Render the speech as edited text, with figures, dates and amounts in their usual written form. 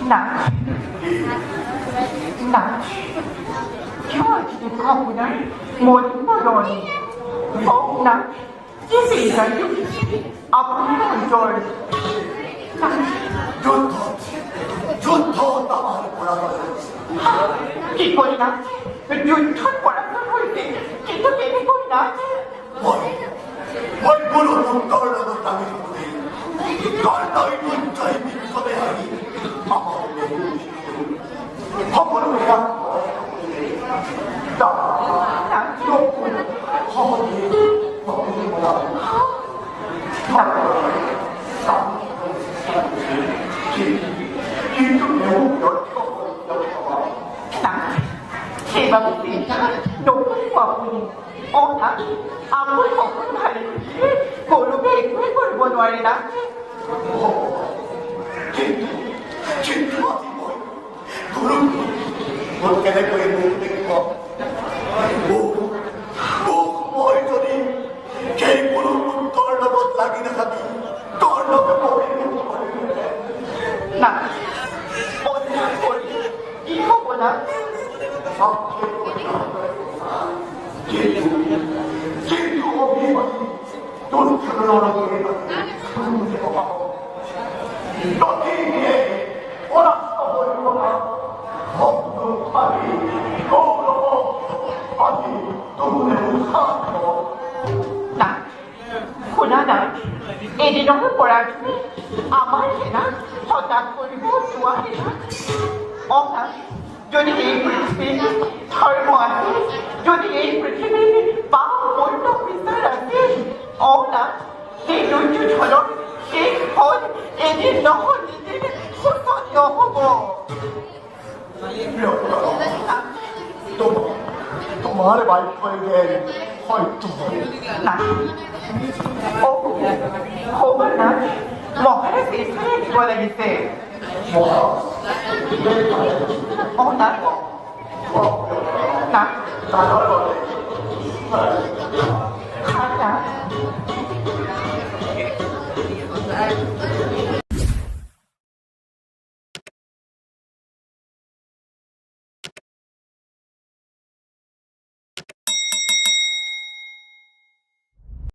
나, 나, 겨울지도 가구나, 못 먹어니, 나, 이세가 아픈 걸, 좋다, 나만 보라고. 기권이나, 윤천 보라고 할 때, 기도 되는 거나, 물론 떨어도 당했는데, 널 문자에 민서대하니, 허물을 해야 나 좋고 허물이 먹는 거야. 이좀 매우 나, 제발 진짜 높은 거보니, 나, 아무 거품 하는 고루베 꿀꿀 보노아리나. 진짜지 뭐. 그렇게 될 거에 못 되겠고. 멀더니 개구름은 떨러도 나기는 하니 떨러도 버리는 거야. 나, 오늘 이거보다 제주 어미만 돈을 얻어내는 그런 거 너 뒤에 오락서 버리거나 아니 돈을 사서 나, 고나나, 애들을 보라주니 아마리나 허다 뿌리고 좋아해나. 나, যদি এই পৃথিবীর ধর্ম আছে, যদি এই পৃথিবীর বা অন্য বিচার আছে, না, সেই রুজু ঝলক, সেই ফল এদের নহ নিজের শোষণীয় হব। তোমার বাইফের হয়তো না, খবর না, মহারাজ এখানে বলে গেছে। না, না,